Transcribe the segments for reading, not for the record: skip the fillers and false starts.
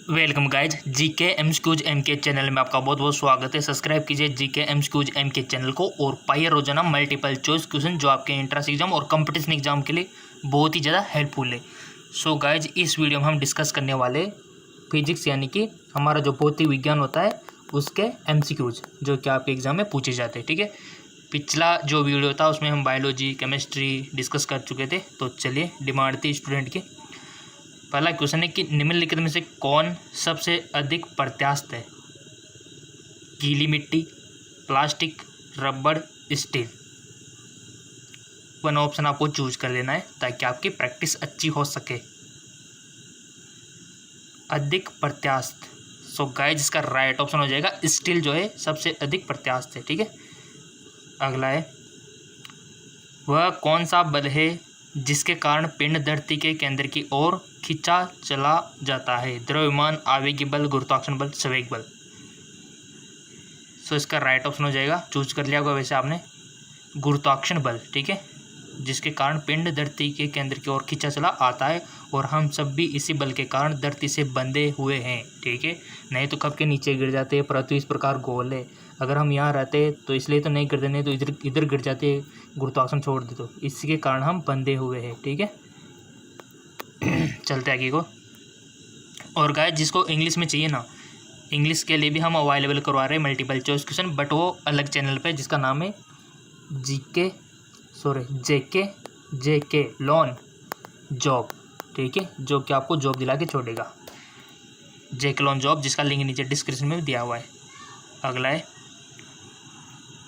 Welcome guys GK MCQs MK channel में आपका बहुत बहुत स्वागत है। सब्सक्राइब कीजिए जीके एमसीक्यूज एमके चैनल को और पाइए रोजाना मल्टीपल चॉइस क्वेश्चन जो आपके एंट्रेंस एग्जाम और कंपटीशन एग्जाम के लिए बहुत ही ज़्यादा हेल्पफुल है। सो गाइज इस वीडियो में हम डिस्कस करने वाले फिजिक्स यानी कि हमारा जो भौतिक विज्ञान होता है उसके एमसीक्यूज जो कि आपके एग्जाम में पूछे जाते हैं। ठीक है, पिछला जो वीडियो था उसमें हम बायोलॉजी केमिस्ट्री डिस्कस कर चुके थे। तो चलिए, डिमांड थी स्टूडेंट की। पहला क्वेश्चन है कि निम्नलिखित में से कौन सबसे अधिक प्रत्यास्थ है? गीली मिट्टी, प्लास्टिक, रबड़, स्टील। वन ऑप्शन आपको चूज कर लेना है ताकि आपकी प्रैक्टिस अच्छी हो सके। अधिक प्रत्यास्थ, सो गाइस इसका राइट ऑप्शन हो जाएगा स्टील जो है सबसे अधिक प्रत्यास्थ है। ठीक है, अगला है वह कौन सा बल है जिसके कारण पिंड धरती के केंद्र की ओर खींचा चला जाता है? द्रव्यमान, आवेगी बल, गुरुत्वाकर्षण बल, संवेग बल। सो इसका राइट ऑप्शन हो जाएगा, चूज कर लिया होगा वैसे आपने, गुरुत्वाकर्षण बल। ठीक है, जिसके कारण पिंड धरती के केंद्र की ओर खींचा चला आता है और हम सब भी इसी बल के कारण धरती से बंधे हुए हैं। ठीक है, नहीं तो कब के नीचे गिर जाते हैं। पृथ्वी इस प्रकार गोल है, अगर हम यहाँ रहते तो इसलिए तो नहीं गिरते, नहीं तो इधर गिर जाते, गुरुत्वाकर्षण छोड़ दे तो इसी के कारण हम बंधे हुए हैं। ठीक है, चलते आगे को। और गाइस जिसको इंग्लिश में चाहिए ना, इंग्लिश के लिए भी हम अवेलेबल करवा रहे हैं मल्टीपल चॉइस क्वेश्चन, बट वो अलग चैनल पे जिसका नाम है जेके लॉन जॉब। ठीक है, जो कि आपको जॉब दिला के छोड़ेगा, जेके लॉन जॉब, जिसका लिंक नीचे डिस्क्रिप्शन में दिया हुआ है। अगला है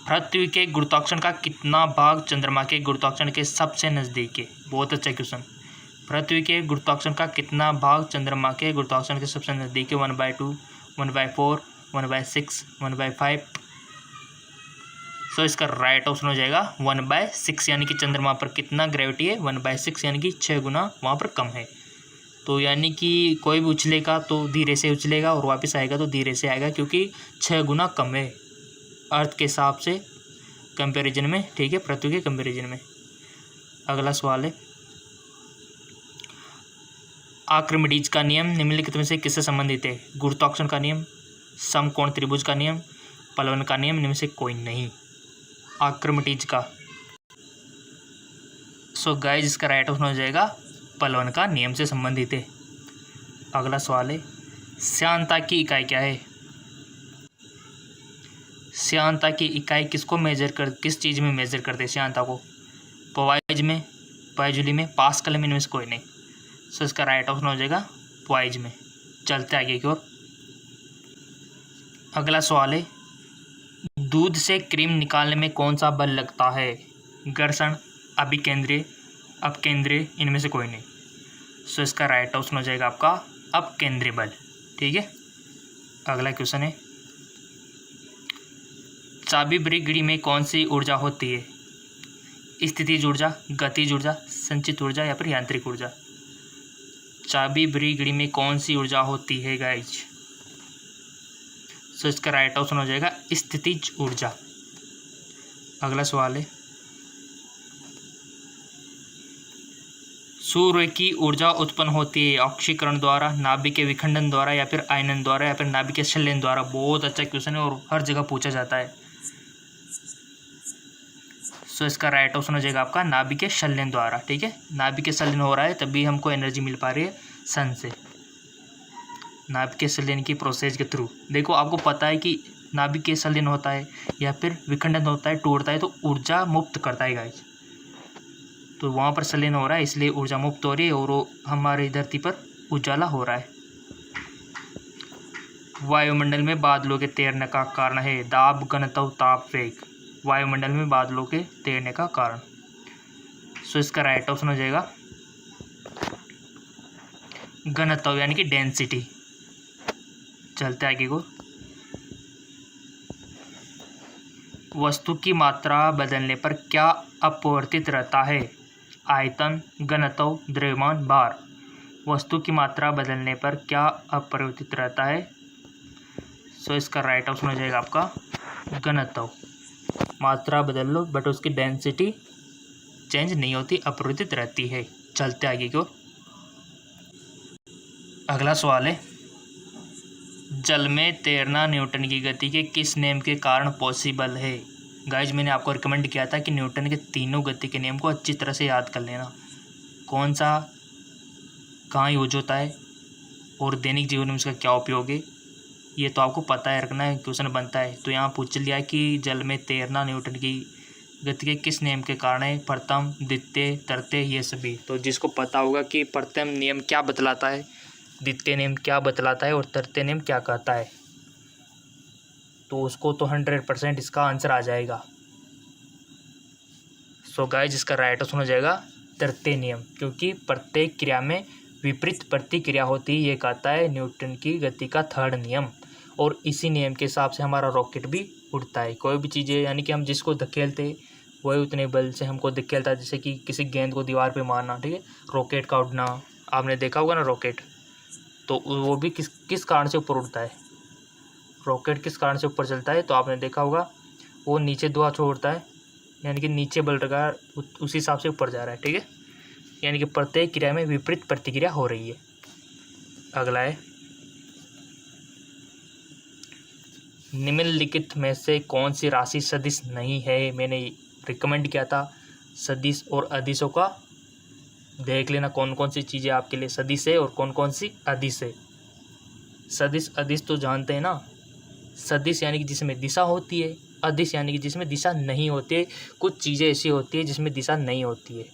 पृथ्वी के गुरुत्वाकर्षण का कितना भाग चंद्रमा के गुरुत्वाकर्षण के सबसे नज़दीक है? बहुत अच्छा क्वेश्चन। पृथ्वी के गुरुत्वाकर्षण का कितना भाग चंद्रमा के गुरुत्वाकर्षण के सबसे नज़दीक है? 1/2, 1/4, 1/6, 1/5। सो इसका राइट ऑप्शन हो जाएगा 1/6, यानी कि चंद्रमा पर कितना ग्रेविटी है? 1/6, यानी कि 6 गुना वहाँ पर कम है। तो यानी कि कोई भी उछलेगा तो धीरे से उछलेगा और वापस आएगा तो धीरे से आएगा, क्योंकि 6 गुना कम है अर्थ के हिसाब से कंपैरिजन में। ठीक है, पृथ्वी के कंपैरिजन में। अगला सवाल है आर्किमिडीज का नियम निम्नलिखित में से किससे संबंधित है? गुरुत्वाकर्षण का नियम, समकोण त्रिभुज का नियम, पलवन का नियम, इनमें से कोई नहीं। आर्किमिडीज का। सो गाइस इसका राइट ऑप्शन हो जाएगा पलवन का नियम से संबंधित है। अगला सवाल है श्यानता की इकाई क्या है? श्यानता की इकाई किसको किस चीज़ में मेजर करते हैं श्यानता को? पॉइज में, पाइजूली में, पास्कल में, इनमें से कोई नहीं। सो इसका राइट ऑप्शन हो जाएगा पॉइज में। चलते आगे की ओर। अगला सवाल है दूध से क्रीम निकालने में कौन सा बल लगता है? घर्षण, अभिकेंद्रीय, अपकेंद्रीय, इनमें से कोई नहीं। सो इसका राइट ऑप्शन हो जाएगा आपका अपकेंद्रीय बल। ठीक है, अगला क्वेश्चन है चाबी ब्रिगेड में कौन सी ऊर्जा होती है? स्थितिज ऊर्जा, गतिज ऊर्जा, संचित ऊर्जा या फिर यांत्रिक ऊर्जा। चाबी ब्रिगेड में कौन सी ऊर्जा होती है गाइज? सो इसका राइट ऑप्शन हो जाएगा स्थितिज ऊर्जा। अगला सवाल है सूर्य की ऊर्जा उत्पन्न होती है ऑक्सीकरण द्वारा, नाभिक के विखंडन द्वारा या फिर आयनन द्वारा या फिर नाभिक के संलयन द्वारा। बहुत अच्छा क्वेश्चन है और हर जगह पूछा जाता है। सो इसका राइट ऑप्शन हो जाएगा आपका नाभिक के संलयन द्वारा। ठीक है, नाभिक के संलयन हो रहा है तभी हमको एनर्जी मिल पा रही है सन से, नाभिक के संलयन की प्रोसेस के थ्रू। देखो आपको पता है कि नाभिक के संलयन होता है या फिर विखंडन होता है, टूटता है तो ऊर्जा मुक्त करता है गाइस। तो वहाँ पर संलयन हो रहा है इसलिए ऊर्जा मुक्त हो रही है और वो हमारी धरती पर उजाला हो रहा है। वायुमंडल में बादलों के तैरने का कारण है दाब, घनत्व, ताप, वेग। वायुमंडल में बादलों के तैरने का कारण। सो इसका राइट ऑप्शन हो जाएगा घनत्व यानी कि डेंसिटी। चलते आगे को। वस्तु की मात्रा बदलने पर क्या अपरिवर्तित रहता है? आयतन, घनत्व, द्रव्यमान, भार। वस्तु की मात्रा बदलने पर क्या अपरिवर्तित रहता है? सो इसका राइट ऑप्शन हो जाएगा आपका घनत्व। मात्रा बदल लो बट उसकी डेंसिटी चेंज नहीं होती, अपरिवर्तित रहती है। चलते आगे की ओर। अगला सवाल है जल में तैरना न्यूटन की गति के किस नियम के कारण पॉसिबल है। गाइज मैंने आपको रिकमेंड किया था कि न्यूटन के तीनों गति के नियम को अच्छी तरह से याद कर लेना, कौन सा कहाँ यूज होता है और दैनिक जीवन में इसका क्या उपयोग है, ये तो आपको पता है, रखना है, क्वेश्चन बनता है। तो यहाँ पूछ लिया कि जल में तैरना न्यूटन की गति के किस नियम के कारण है, प्रथम, द्वितीय, तृतीय, ये सभी। तो जिसको पता होगा कि प्रथम नियम क्या बतलाता है, द्वितीय नियम क्या बतलाता है और तृतीय नियम क्या कहता है, तो उसको तो 100% इसका आंसर आ जाएगा। सो गाइस इसका राइट ऑप्शन हो जाएगा तृतीय नियम, क्योंकि प्रत्येक क्रिया में विपरीत प्रतिक्रिया होती है, ये कहता है न्यूटन की गति का थर्ड नियम। और इसी नियम के हिसाब से हमारा रॉकेट भी उड़ता है। कोई भी चीज़ें यानी कि हम जिसको धकेलते वही उतने बल से हमको धकेलता है, जैसे कि किसी गेंद को दीवार पे मारना, ठीक है। रॉकेट का उड़ना आपने देखा होगा ना, रॉकेट तो वो भी किस कारण से ऊपर उड़ता है, रॉकेट किस कारण से ऊपर चलता है, तो आपने देखा होगा वो नीचे धुआं छोड़ता है, यानी कि नीचे बल लगा उसी हिसाब से ऊपर जा रहा है, ठीक है। यानी कि प्रत्येक क्रिया में विपरीत प्रतिक्रिया हो रही है। अगला है, निम्नलिखित में से कौन सी राशि सदिश नहीं है। मैंने रिकमेंड किया था सदिश और अदिशों का, देख लेना कौन कौन सी चीज़ें आपके लिए सदिश है और कौन कौन सी अदिश है। सदिश अदिश तो जानते हैं ना, सदिश यानी कि जिसमें दिशा होती है, अदिश यानी कि जिसमें दिशा नहीं होती है। कुछ चीज़ें ऐसी होती है जिसमें दिशा नहीं होती है,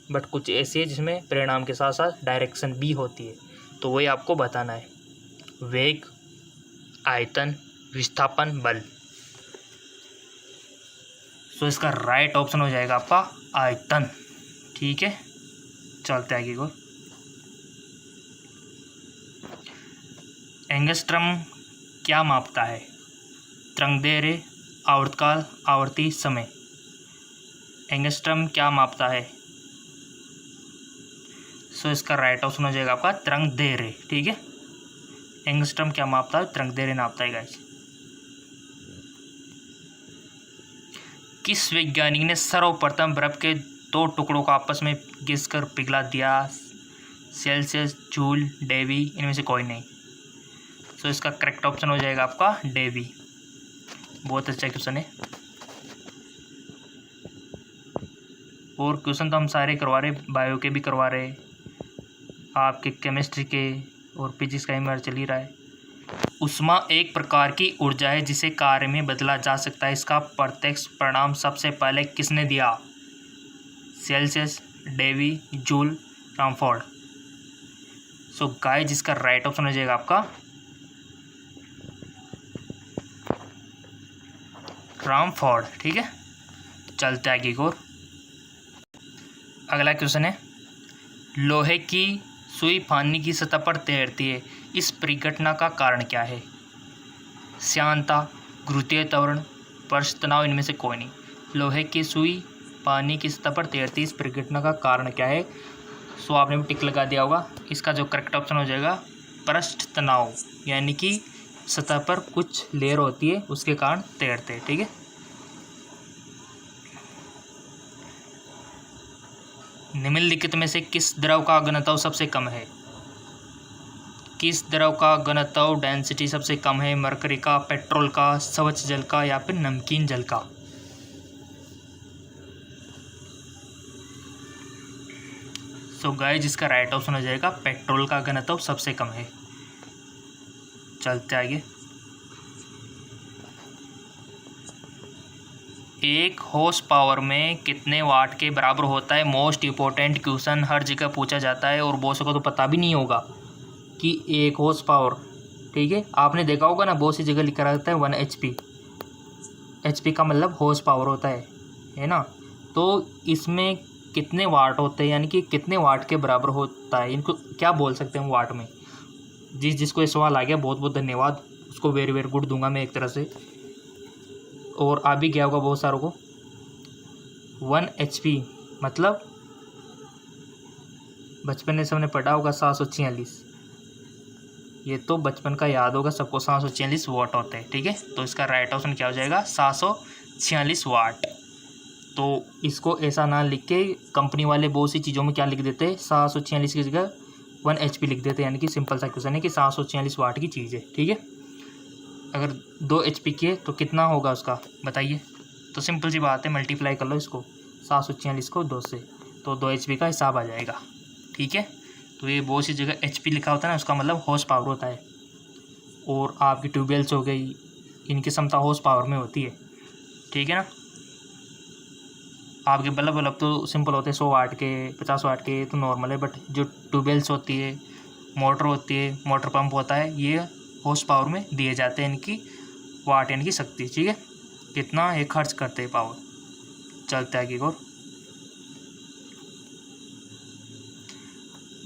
बट कुछ ऐसी है जिसमें परिणाम के साथ साथ डायरेक्शन भी होती है, तो वही आपको बताना है। वेग, आयतन, विस्थापन, बल। तो इसका राइट ऑप्शन हो जाएगा आपका आयतन, ठीक है। चलते आगे को, एंगस्ट्रम क्या मापता है। तरंगदैर्घ्य, आवर्तकाल, आवर्ती, समय। एंगस्ट्रम क्या मापता है, सो इसका राइट ऑप्शन हो जाएगा आपका तरंगदैर्घ्य, ठीक है। एंगस्ट्रम क्या मापता है, तरंगदैर्घ्य नापता है गाइस। किस वैज्ञानिक ने सर्वप्रथम बर्फ के दो टुकड़ों को आपस में घिसकर पिघला दिया। सेल्सियस, जूल, डेवी, इनमें से कोई नहीं। सो इसका करेक्ट ऑप्शन हो जाएगा आपका डेवी। बहुत अच्छा क्वेश्चन है, और क्वेश्चन तो हम सारे करवा रहे, बायो के भी करवा रहे, आपके केमिस्ट्री के और फिजिक्स का ही चल ही रहा है। उष्मा एक प्रकार की ऊर्जा है जिसे कार्य में बदला जा सकता है। इसका प्रत्यक्ष परिणाम सबसे पहले किसने दिया। Celsius, Davy, Joule, Rumford. So guys जिसका राइट ऑप्शन हो जाएगा आपका रामफोर्ड, ठीक है। चलते आगे की ओर। अगला क्वेश्चन है, लोहे की सुई पानी की सतह पर तैरती है, इस परिघटना का कारण क्या है। श्यानता, गुरुत्वीय त्वरण, पृष्ठ तनाव, इनमें से कोई नहीं। लोहे की सुई पानी की सतह पर तैरती है, इस परिघटना का कारण क्या है। सो आपने भी टिक लगा दिया होगा। इसका जो करेक्ट ऑप्शन हो जाएगा पृष्ठ तनाव, यानी कि सतह पर कुछ लेयर होती है उसके कारण तैरते हैं, ठीक है। निम्नलिखित में से किस द्रव का घनत्व सबसे कम है। किस द्रव का घनत्व डेंसिटी सबसे कम है। मरकरी का, पेट्रोल का, स्वच्छ जल का, या फिर नमकीन जल का। सो गाइस जिसका राइट ऑप्शन हो जाएगा पेट्रोल का घनत्व सबसे कम है। चलते आगे। एक हॉर्स पावर में कितने वाट के बराबर होता है। मोस्ट इम्पोर्टेंट क्वेश्चन, हर जगह पूछा जाता है और बहुत को तो पता भी नहीं होगा कि एक हॉर्स पावर, ठीक है। आपने देखा होगा ना, बहुत सी जगह लिखा रहता है 1 HP। HP का मतलब हॉर्स पावर होता है ना। तो इसमें कितने वाट होते हैं, यानी कि कितने वाट के बराबर होता है, इनको क्या बोल सकते हैं वाट में। जिसको ये सवाल आ गया बहुत बहुत धन्यवाद, उसको वेरी वेरी गुड दूंगा मैं एक तरह से, और आ भी गया होगा बहुत सारों को। 1 HP मतलब बचपन में सबने पढ़ा होगा 746, ये तो बचपन का याद होगा सबको, 746 वाट होते हैं, ठीक है। तो इसका राइट ऑप्शन क्या हो जाएगा 746 वाट। तो इसको ऐसा ना लिख के कंपनी वाले बहुत सी चीज़ों में क्या लिख देते हैं 746 की जगह 1 HP लिख देते हैं, यानी कि सिंपल सा क्वेश्चन है कि 746 वाट की चीज़ है, ठीक है। अगर 2 HP की है तो कितना होगा उसका बताइए। तो सिंपल सी बात है, मल्टीप्लाई कर लो इसको 746 को 2 से, तो 2 HP का हिसाब आ जाएगा, ठीक है। तो ये बहुत सी जगह HP लिखा होता है ना, उसका मतलब हॉर्स पावर होता है। और आपकी ट्यूबवेल्स हो गई, इनकी क्षमता हॉर्स पावर में होती है, ठीक है ना। आपके बल्ब तो सिंपल होते हैं 100 वाट के, 50 वाट के, तो नॉर्मल है। बट जो ट्यूबवेल्स होती है, मोटर होती है, मोटर पंप होता है, ये हॉर्स पावर में दिए जाते हैं इनकी वाट, यानी कि शक्ति, ठीक है। कितना ये खर्च करते हैं पावर। चलते आगे और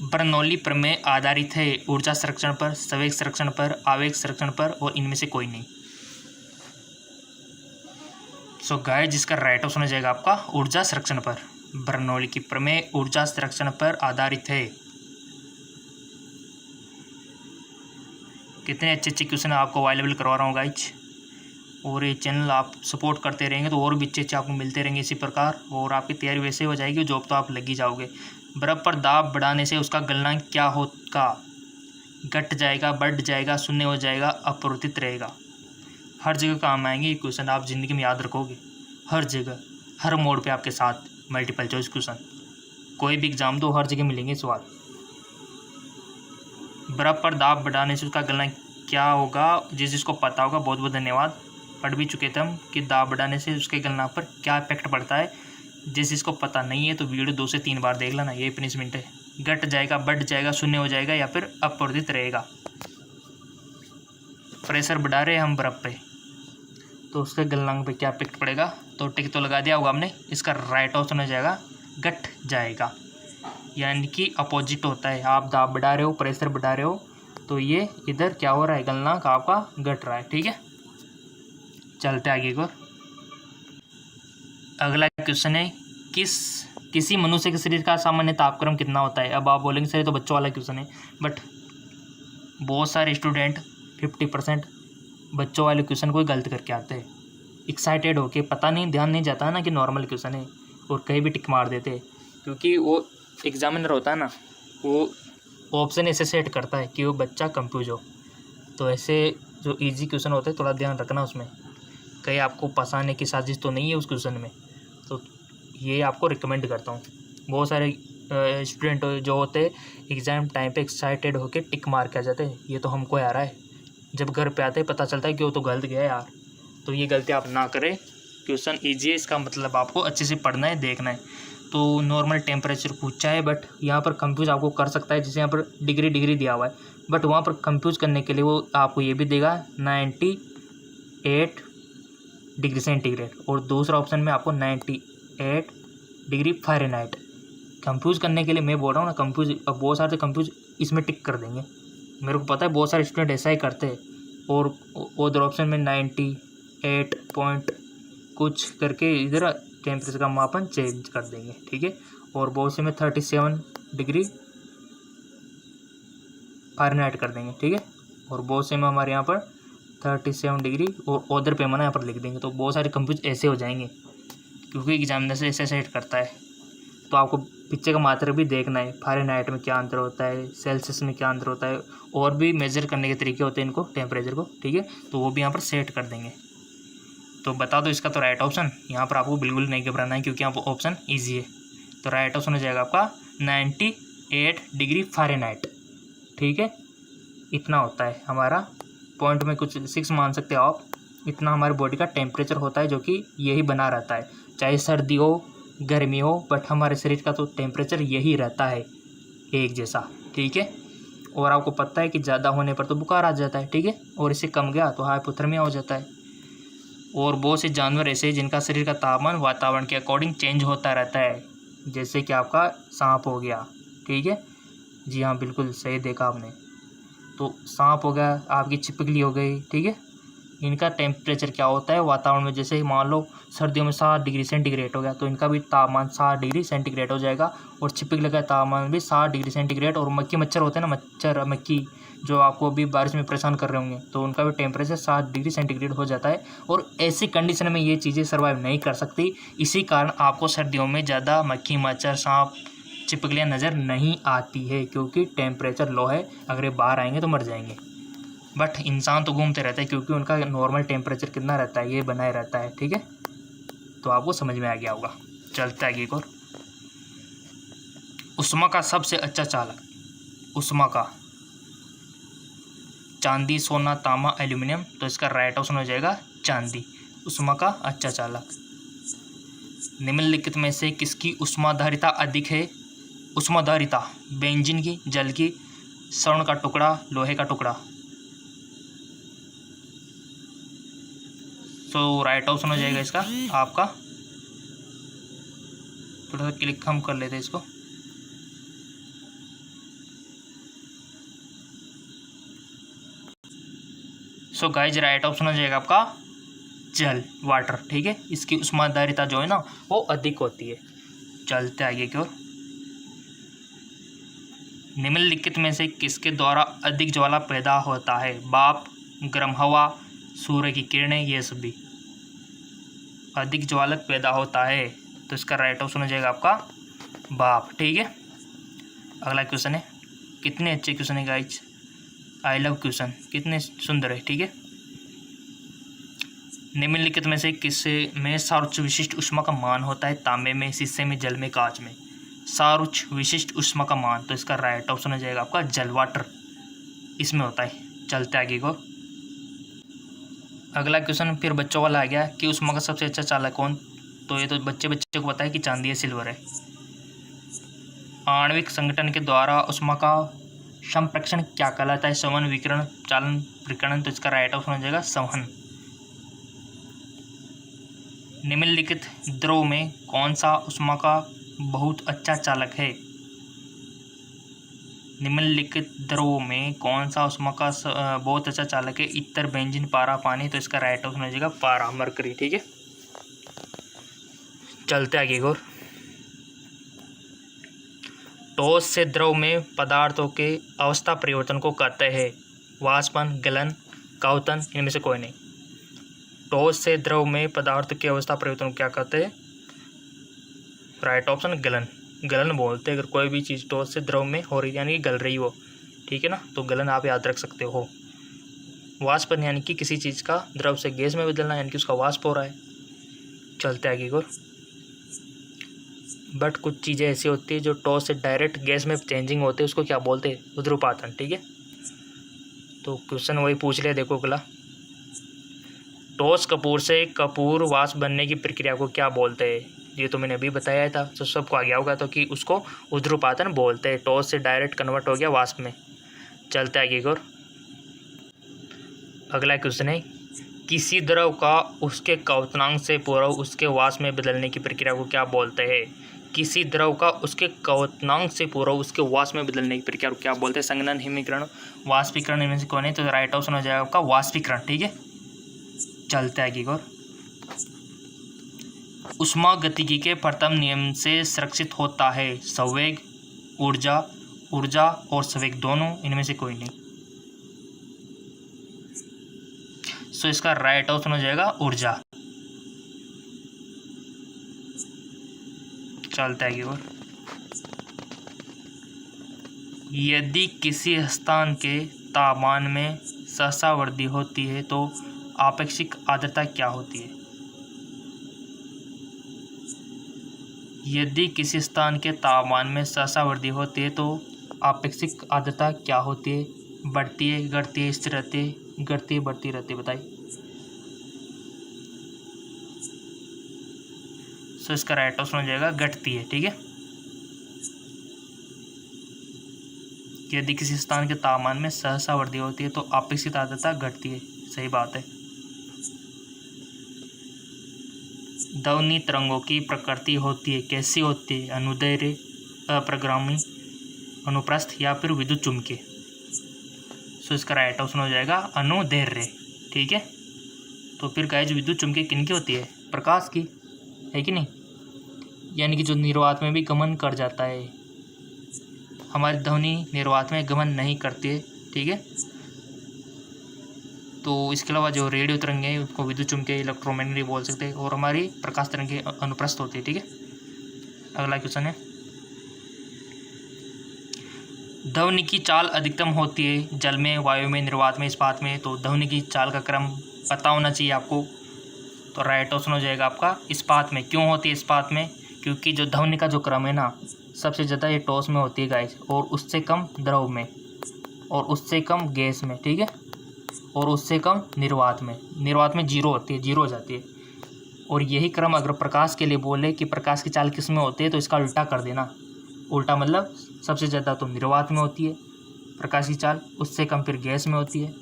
बर्नौली प्रमेय आधारित है ऊर्जा संरक्षण पर, संवेग संरक्षण पर, आवेग संरक्षण पर, और इनमें से कोई नहीं। सो गाइस, जिसका राइट ऑप्शन हो जाएगा आपका ऊर्जा संरक्षण पर। बर्नौली की प्रमेय ऊर्जा संरक्षण पर आधारित है। कितने अच्छे अच्छे क्वेश्चन आपको अवेलेबल करवा रहा हूँ गाइस, और ये चैनल आप सपोर्ट करते रहेंगे तो और भी अच्छे अच्छे आपको मिलते रहेंगे इसी प्रकार, और आपकी तैयारी वैसे हो जाएगी, जॉब तो आप लग ही जाओगे। बर्फ पर दाब बढ़ाने से उसका गलनांक क्या होगा? घट जाएगा, बढ़ जाएगा, शून्य हो जाएगा, अपरिवर्तित रहेगा। हर जगह काम आएंगे ये क्वेश्चन, आप ज़िंदगी में याद रखोगे, हर जगह, हर मोड़ पे आपके साथ मल्टीपल चॉइस क्वेश्चन। कोई भी एग्जाम दो, हर जगह मिलेंगे सवाल। बर्फ पर दाब बढ़ाने से उसका गलनांक क्या होगा? जिसको पता होगा बहुत बहुत धन्यवाद। पढ़ भी चुके थे हम कि दाब बढ़ाने से उसके गलनांक पर क्या इफेक्ट पड़ता है। जिसको पता नहीं है तो वीडियो 2 से 3 बार देख लेना, ये पनिशमेंट है। घट जाएगा, बढ़ जाएगा, शून्य हो जाएगा, या फिर अपरिवर्तित रहेगा। प्रेशर बढ़ा रहे हैं हम बर्फ पे, तो उसके गलनांक पे क्या इफेक्ट पड़ेगा? तो टिक तो लगा दिया होगा हमने। इसका राइट ऑप्शन हो जाएगा घट जाएगा, यानी कि अपोजिट होता है। आप दाब बढ़ा रहे हो, प्रेशर बढ़ा रहे हो, तो ये इधर क्या हो रहा है, गलनांक आपका घट रहा है, ठीक है। चलते आगे को। अगला क्वेश्चन है, किसी मनुष्य के शरीर का सामान्य तापक्रम कितना होता है? अब आप बोलेंगे सर ये तो बच्चों वाला क्वेश्चन है, बट बहुत सारे स्टूडेंट 50% बच्चों वाले क्वेश्चन को ही गलत करके आते हैं। एक्साइटेड होके, पता नहीं, ध्यान नहीं जाता है ना कि नॉर्मल क्वेश्चन है, और कहीं भी टिक मार देते हैं। क्योंकि वो एग्जामिनर होता है ना, वो ऑप्शन ऐसे सेट करता है कि वो बच्चा कंफ्यूज हो। तो ऐसे जो इजी क्वेश्चन होते हैं थोड़ा ध्यान रखना उसमें, कहीं आपको फंसाने की साजिश तो नहीं है उस क्वेश्चन में। तो ये आपको रिकमेंड करता हूँ। बहुत सारे स्टूडेंट जो होते हैं एग्ज़ाम टाइम पे एक्साइटेड होके टिक मार के आ जाते हैं, ये तो हमको आ रहा है। जब घर पे आते हैं पता चलता है कि वो तो गलत गया यार। तो ये गलती आप ना करें। क्वेश्चन ईजी है, इसका मतलब आपको अच्छे से पढ़ना है, देखना है। तो नॉर्मल टेम्परेचर पूछा है, बट यहाँ पर कंफ्यूज आपको कर सकता है। जैसे यहाँ पर डिग्री दिया हुआ है, बट वहाँ पर कंफ्यूज करने के लिए वो आपको ये भी देगा 98 डिग्री सेंटीग्रेड, और दूसरा ऑप्शन में आपको 98 डिग्री फ़ारेनहाइट। कंफ्यूज करने के लिए मैं बोल रहा हूँ ना, कंफ्यूज। अब बहुत सारे कंफ्यूज इसमें टिक कर देंगे, मेरे को पता है बहुत सारे स्टूडेंट ऐसा ही करते हैं। और उधर ऑप्शन में 98 पॉइंट कुछ करके इधर टेम्परेचर का मापन चेंज कर देंगे, ठीक है। और बहुत से में 37 डिग्री फ़ारेनहाइट कर देंगे, ठीक है। और बहुत से में हमारे यहाँ पर 37 डिग्री और उधर पैमाना यहाँ पर लिख देंगे। तो बहुत सारे कंफ्यूज ऐसे हो जाएंगे, क्योंकि एग्जामिनर से ऐसे सेट करता है। तो आपको पीछे का मात्रा भी देखना है, फ़ारेनहाइट में क्या अंतर होता है, सेल्सियस में क्या अंतर होता है, और भी मेजर करने के तरीके होते हैं इनको, टेम्परेचर को, ठीक है। तो वो भी यहाँ पर सेट कर देंगे। तो बता दो इसका तो राइट ऑप्शन। यहाँ पर आपको बिल्कुल नहीं घबराना है, क्योंकि यहाँ पर ऑप्शन ईजी है। तो राइट ऑप्शन हो जाएगा आपका 98 डिग्री फ़ारेनहाइट, ठीक है। इतना होता है हमारा, पॉइंट में कुछ 6 मान सकते हो आप। इतना हमारे बॉडी का टेम्परेचर होता है, जो कि यही बना रहता है, चाहे सर्दी हो गर्मी हो, बट हमारे शरीर का तो टेम्परेचर यही रहता है, एक जैसा, ठीक है। और आपको पता है कि ज़्यादा होने पर तो बुखार आ जाता है, ठीक है, और इससे कम गया तो हाइपोथर्मिया हो जाता है। और बहुत से जानवर ऐसे हैं जिनका शरीर का तापमान वातावरण के अकॉर्डिंग चेंज होता रहता है, जैसे कि आपका सांप हो गया, ठीक है। जी हाँ, बिल्कुल सही देखा आपने। तो सांप हो गया, आपकी छिपकली हो गई, ठीक है। इनका टेम्परेचर क्या होता है वातावरण में, जैसे मान लो सर्दियों में 7 डिग्री सेंटीग्रेड हो गया, तो इनका भी तापमान 7 डिग्री सेंटीग्रेड हो जाएगा। और छिपकली का तापमान भी 7 डिग्री सेंटीग्रेड। और मक्खी मच्छर होते हैं ना, मच्छर मक्खी जो आपको अभी बारिश में परेशान कर रहे होंगे, तो उनका भी टेम्परेचर 7 डिग्री सेंटीग्रेड हो जाता है। और ऐसी कंडीशन में ये चीज़ें सर्वाइव नहीं कर सकती। इसी कारण आपको सर्दियों में ज़्यादा मक्खी मच्छर सांप छिपकलियाँ नज़र नहीं आती है क्योंकि टेम्परेचर लो है, अगर ये बाहर आएंगे तो मर जाएंगे। बट इंसान तो घूमते रहते हैं क्योंकि उनका नॉर्मल टेम्परेचर कितना रहता है, ये बनाए रहता है। ठीक है, तो आपको समझ में आ गया होगा। चलता है एक और। उष्मा का सबसे अच्छा चालक, उष्मा का चांदी, सोना, तांबा, एल्यूमिनियम, तो इसका राइट ऑप्शन हो जाएगा चांदी, उष्मा का अच्छा चालक। निम्नलिखित में से किसकी उष्माधारिता अधिक है? उष्माधारिता बेंजीन की, जल की, स्वर्ण का टुकड़ा, लोहे का टुकड़ा। सो राइट ऑप्शन हो जाएगा इसका आपका, थोड़ा सा क्लिक हम कर लेते हैं इसको। सो गाइज राइट ऑप्शन हो जाएगा आपका जल, वाटर। ठीक है, इसकी उष्माधारिता जो है ना वो अधिक होती है। चलते आगे की ओर। निम्नलिखित में से किसके द्वारा अधिक ज्वाला पैदा होता है? भाप, गर्म हवा, सूर्य की किरणें, ये सभी। अधिक ज्वालक पैदा होता है तो इसका राइट ऑप्शन हो जाएगा आपका भाप। ठीक है, अगला क्वेश्चन है, कितने अच्छे क्वेश्चन है गाइज, आई लव क्वेश्चन, कितने सुंदर है। ठीक है, निम्नलिखित में से किससे में सर्वोच्च विशिष्ट ऊष्मा का मान होता है? तांबे में, शीशे में, जल में, कांच में। सर्वोच्च विशिष्ट ऊष्मा का मान, तो इसका राइट ऑप्शन हो जाएगा आपका जल, वाटर, इसमें होता है। चलते आगे को। अगला क्वेश्चन फिर बच्चों वाला आ गया कि ऊष्मा का सबसे अच्छा चालक कौन? तो ये तो बच्चे को पता है कि चांदी है, सिल्वर है। आणविक संगठन के द्वारा ऊष्मा का संप्रेक्षण क्या कहलाता है? संवहन, विकिरण, चालन, विकिरण, तो इसका राइट ऑप्शन हो जाएगा संवहन। निम्नलिखित द्रव में कौन सा ऊष्मा का बहुत अच्छा चालक है? निम्नलिखित द्रव में कौन सा ऊष्मा का बहुत अच्छा चालक है? इत्र, बेंजीन, पारा, पानी, तो इसका राइट ऑप्शन हो जाएगा पारा, मरकरी। ठीक है, चलते आगे और। ठोस से द्रव में पदार्थों के अवस्था परिवर्तन को कहते हैं? वाष्पन, गलन, क्वथन, इनमें से कोई नहीं। ठोस से द्रव में पदार्थ की अवस्था परिवर्तन को क्या कहते हैं? राइट ऑप्शन गलन, गलन बोलते हैं अगर कोई भी चीज़ ठोस से द्रव में हो रही यानी गल रही हो। ठीक है ना, तो गलन आप याद रख सकते हो। वाष्पन यानी कि किसी चीज़ का द्रव से गैस में बदलना, यानी कि उसका वाष्प हो रहा है। चलते आगे और। बट कुछ चीज़ें ऐसी होती है जो ठोस से डायरेक्ट गैस में चेंजिंग होते हैं, उसको क्या बोलते हैं? ऊर्ध्वपातन। ठीक है, तो क्वेश्चन वही पूछ लिया, देखो अगला। ठोस कपूर से कपूर वाष्प बनने की प्रक्रिया को क्या बोलते हैं? ये तो मैंने अभी बताया था, तो सबको आ गया होगा, तो कि उसको ऊर्ध्वपातन बोलते हैं। ठोस से डायरेक्ट कन्वर्ट हो गया वाष्प में। चलते आगे और। अगला क्वेश्चन है, किसी द्रव का उसके क्वथनांक से पूर्व उसके वाष्प में बदलने की प्रक्रिया को क्या बोलते हैं? किसी द्रव का उसके क्वथनांक से पूर्व उसके वाष्प में बदलने की प्रक्रिया को क्या बोलते हैं? संघनन, हिमीकरण, वाष्पीकरण, इनमें से कौन है? तो राइट ऑप्शन हो जाएगा आपका वाष्पीकरण। ठीक है, चलते आगे और। ऊष्मा गतिकी के प्रथम नियम से संरक्षित होता है? संवेग, ऊर्जा और संवेग दोनों, इनमें से कोई नहीं। सो इसका राइट ऑप्शन हो जाएगा ऊर्जा। चलता है और। यदि किसी स्थान के तापमान में सहसा वृद्धि होती है तो आपेक्षिक आर्द्रता क्या होती है? यदि किसी स्थान के तापमान में सहसा वृद्धि होती है तो आपेक्षिक आर्द्रता क्या होती है? बढ़ती है, घटती है, स्थिर रहती है, घटती है, बढ़ती रहती है, बताइए। सो इसका राइट ऑप्शन हो जाएगा घटती है। ठीक है, यदि किसी स्थान के तापमान में सहसा वृद्धि होती है तो अपेक्षित आर्द्रता घटती है, सही बात है। ध्वनि तरंगों की प्रकृति होती है, कैसी होती है? अनुदैर्घ्य, अप्रगामी, अनुप्रस्थ या फिर विद्युत चुम्बकीय। सो इसका राइट ऑप्शन हो जाएगा अनुदैर्घ्य। ठीक है, तो फिर गाइस विद्युत चुम्बकीय किनकी होती है? प्रकाश की, है कि नहीं? यानी कि जो निर्वात में भी गमन कर जाता है। हमारी ध्वनि निर्वात में गमन नहीं करती है। ठीक है, तो इसके अलावा जो रेडियो तरंगे हैं उसको विद्युत चुम्बकीय, इलेक्ट्रोमैग्नेटिक बोल सकते हैं, और हमारी प्रकाश तरंगे अनुप्रस्थ होती है। ठीक है, अगला क्वेश्चन है, ध्वनि की चाल अधिकतम होती है जल में, वायु में, निर्वात में, इस्पात में। तो ध्वनि की चाल का क्रम पता होना चाहिए आपको। तो राइट ऑप्शन हो जाएगा आपका इस्पात में। क्यों होती है इस्पात में? क्योंकि जो ध्वनि का जो क्रम है ना, सबसे ज़्यादा ये टॉस में होती है गाइस, और उससे कम द्रव में, और उससे कम गैस में, ठीक है, और उससे कम निर्वात में। निर्वात में जीरो होती है, जीरो हो जाती है। और यही क्रम अगर प्रकाश के लिए बोले कि प्रकाश की चाल किस में होती है, तो इसका उल्टा कर देना। उल्टा मतलब सबसे ज़्यादा तो निर्वात में होती है प्रकाश की चाल, उससे कम फिर गैस में होती है,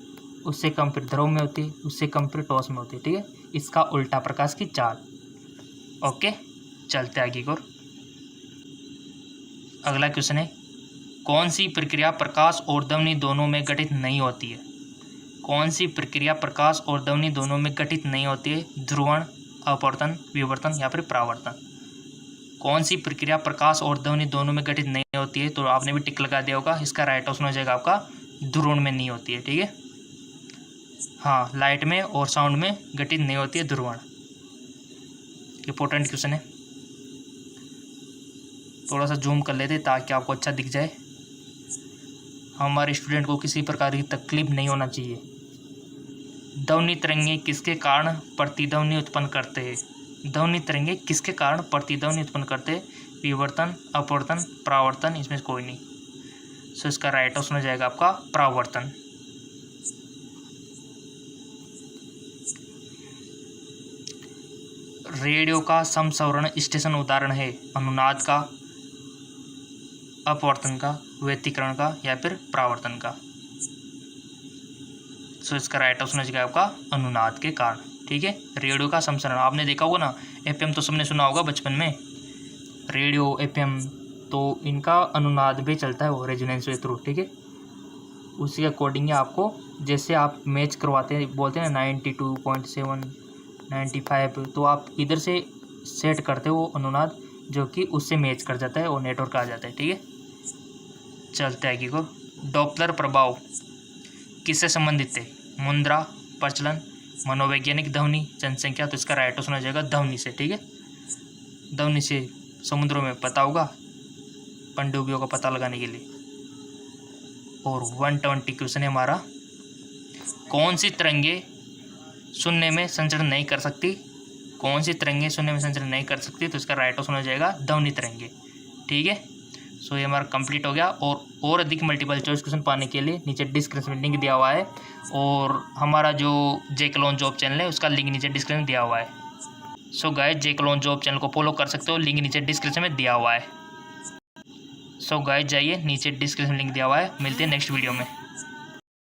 उससे कम फिर द्रव में होती है, उससे कम फिर ठोस में होती है, ठीक है। इसका उल्टा प्रकाश की चाल। ओके, चलते आगे की ओर। अगला क्वेश्चन है, कौन सी प्रक्रिया प्रकाश और ध्वनि दोनों में घटित नहीं होती है? कौन सी प्रक्रिया प्रकाश और ध्वनि दोनों में घटित नहीं होती है? ध्रुवण, अपवर्तन, विवर्तन या फिर परावर्तन। कौन सी प्रक्रिया प्रकाश और ध्वनि दोनों में घटित नहीं होती है? तो आपने भी टिक लगा दिया होगा। इसका राइट ऑप्शन हो जाएगा आपका ध्रुवण में नहीं होती है, ठीक है। हाँ, लाइट में और साउंड में घटित नहीं होती है ध्रुवण। इंपॉर्टेंट क्वेश्चन है, थोड़ा सा जूम कर लेते ताकि आपको अच्छा दिख जाए। हमारे स्टूडेंट को किसी प्रकार की तकलीफ नहीं होना चाहिए। ध्वनि तरंगे किसके कारण प्रतिध्वनि उत्पन्न करते हैं? ध्वनि तरंगे किसके कारण प्रतिध्वनि उत्पन्न करते हैं? विवर्तन, अपवर्तन, परावर्तन, इसमें कोई नहीं। सो इसका राइट ऑप्शन हो जाएगा आपका परावर्तन। रेडियो का समसवर्ण स्टेशन उदाहरण है अनुनाद का, अपवर्तन का, व्यतिकरण का या फिर परावर्तन का। सो इसका राइट ऑप्शन हो जाएगा आपका अनुनाद के कारण, ठीक है। रेडियो का समसरण आपने देखा होगा ना, एफएम तो सबने सुना होगा बचपन में, रेडियो एफएम, तो इनका अनुनाद भी चलता है वो रेजोनेंस के थ्रू, ठीक है। उसी के अकॉर्डिंग ही आपको, जैसे आप मैच करवाते हैं, बोलते हैं 92.7, 95, तो आप इधर से सेट करते हो वो अनुनाद, जो कि उससे मैच कर जाता है और नेटवर्क आ जाता है, ठीक है। चलते आगे को। डॉपलर प्रभाव किससे संबंधित है? मुद्रा, प्रचलन, मनोवैज्ञानिक, ध्वनि, जनसंख्या। तो इसका राइट ऑप्शन हो जाएगा ध्वनि से, ठीक है। ध्वनि से समुद्रों में पता होगा पनडुब्बियों का पता लगाने के लिए। और 120 क्वेश्चन है हमारा, कौन सी तरंगे शून्य में संचरण नहीं कर सकती? कौन सी तरंगे शून्य में संचरण नहीं कर सकती? तो इसका राइट ऑप्शन हो जाएगा ध्वनि तरंगे, ठीक है। सो ये हमारा कंप्लीट हो गया। और अधिक मल्टीपल चॉइस क्वेश्चन पाने के लिए नीचे डिस्क्रिप्शन में लिंक दिया हुआ है, और हमारा जो जेक्लोन जॉब चैनल है उसका लिंक नीचे डिस्क्रिप्शन में दिया हुआ है। सो गाइस, जेक्लोन जॉब चैनल को फॉलो कर सकते हो, लिंक नीचे डिस्क्रिप्शन में दिया हुआ है। सो गाइस, जाइए, नीचे डिस्क्रिप्शन में लिंक दिया हुआ है। मिलते हैं नेक्स्ट वीडियो में।